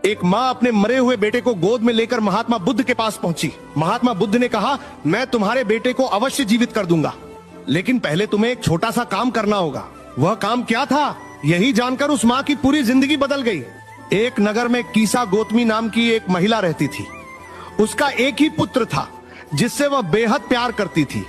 एक माँ अपने मरे हुए बेटे को गोद में लेकर महात्मा बुद्ध के पास पहुंची। महात्मा बुद्ध ने कहा, मैं तुम्हारे बेटे को अवश्य जीवित कर दूंगा, लेकिन पहले तुम्हें एक छोटा सा काम करना होगा। वह काम क्या था, यही जानकर उस माँ की पूरी जिंदगी बदल गई। एक नगर में कीसा गौतमी नाम की एक महिला रहती थी। उसका एक ही पुत्र था जिससे वह बेहद प्यार करती थी।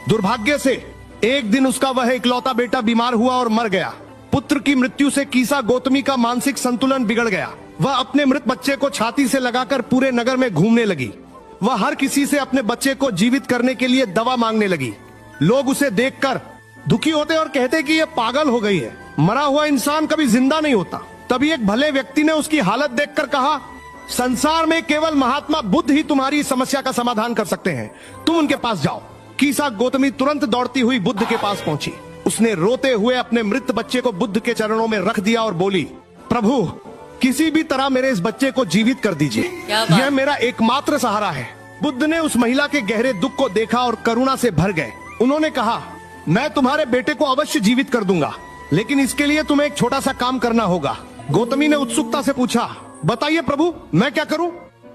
दुर्भाग्य से एक दिन उसका वह इकलौता बेटा बीमार हुआ और मर गया। पुत्र की मृत्यु से कीसा गौतमी का मानसिक संतुलन बिगड़ गया। वह अपने मृत बच्चे को छाती से लगाकर पूरे नगर में घूमने लगी। वह हर किसी से अपने बच्चे को जीवित करने के लिए दवा मांगने लगी। लोग उसे देखकर दुखी होते और कहते कि यह पागल हो गई है, मरा हुआ इंसान कभी जिंदा नहीं होता। तभी एक भले व्यक्ति ने उसकी हालत देखकर कहा, संसार में केवल महात्मा बुद्ध ही तुम्हारी समस्या का समाधान कर सकते हैं, तुम उनके पास जाओ। कीसा गौतमी तुरंत दौड़ती हुई बुद्ध के पास पहुंची। उसने रोते हुए अपने मृत बच्चे को बुद्ध के चरणों में रख दिया और बोली, प्रभु किसी भी तरह मेरे इस बच्चे को जीवित कर दीजिए, यह मेरा एकमात्र सहारा है। बुद्ध ने उस महिला के गहरे दुख को देखा और करुणा से भर गए। उन्होंने कहा, मैं तुम्हारे बेटे को अवश्य जीवित कर दूंगा, लेकिन इसके लिए तुम्हें एक छोटा सा काम करना होगा। गौतमी ने उत्सुकता से पूछा, बताइए प्रभु, मैं क्या करूं?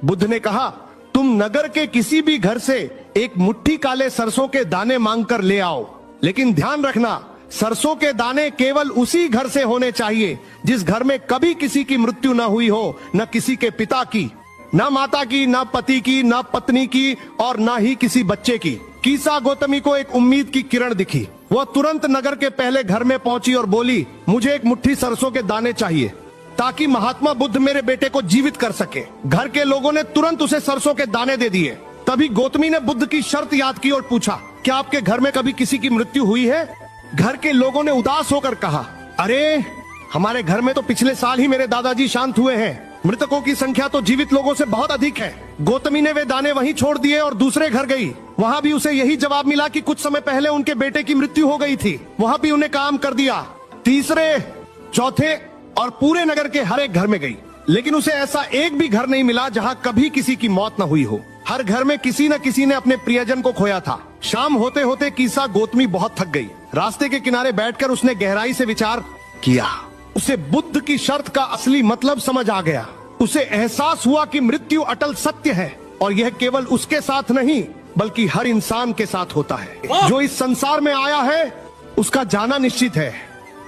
बुद्ध ने कहा, तुम नगर के किसी भी घर से एक मुट्ठी काले सरसों के दाने मांगकर ले आओ, लेकिन ध्यान रखना, सरसों के दाने केवल उसी घर से होने चाहिए जिस घर में कभी किसी की मृत्यु न हुई हो, न किसी के पिता की, न माता की, न पति की, न पत्नी की और न ही किसी बच्चे की। कीसा गौतमी को एक उम्मीद की किरण दिखी। वह तुरंत नगर के पहले घर में पहुंची और बोली, मुझे एक मुट्ठी सरसों के दाने चाहिए ताकि महात्मा बुद्ध मेरे बेटे को जीवित कर सके। घर के लोगों ने तुरंत उसे सरसों के दाने दे दिए। तभी गौतमी ने बुद्ध की शर्त याद की और पूछा, क्या आपके घर में कभी किसी की मृत्यु हुई है? घर के लोगों ने उदास होकर कहा, अरे हमारे घर में तो पिछले साल ही मेरे दादाजी शांत हुए हैं, मृतकों की संख्या तो जीवित लोगों से बहुत अधिक है। गौतमी ने वे दाने वहीं छोड़ दिए और दूसरे घर गई। वहाँ भी उसे यही जवाब मिला कि कुछ समय पहले उनके बेटे की मृत्यु हो गई थी। वहाँ भी उन्हें काम कर दिया। तीसरे, चौथे और पूरे नगर के हर एक घर में गई, लेकिन उसे ऐसा एक भी घर नहीं मिला जहाँ कभी किसी की मौत न हुई हो। हर घर में किसी न किसी ने अपने प्रियजन को खोया था। शाम होते होते कीसा गौतमी बहुत थक गई। रास्ते के किनारे बैठकर उसने गहराई से विचार किया। उसे बुद्ध की शर्त का असली मतलब समझ आ गया। उसे एहसास हुआ कि मृत्यु अटल सत्य है और यह केवल उसके साथ नहीं बल्कि हर इंसान के साथ होता है। जो इस संसार में आया है उसका जाना निश्चित है।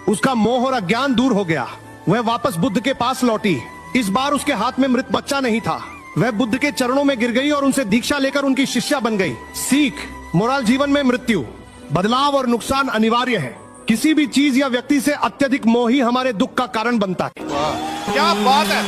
उसका मोह और अज्ञान दूर हो गया। वह वापस बुद्ध के पास लौटी। इस बार उसके हाथ में मृत बच्चा नहीं था। वह बुद्ध के चरणों में गिर गई और उनसे दीक्षा लेकर उनकी शिष्या बन गई। सीख, मोरल जीवन में मृत्यु, बदलाव और नुकसान अनिवार्य है। किसी भी चीज या व्यक्ति से अत्यधिक मोह ही हमारे दुख का कारण बनता है। क्या बात है।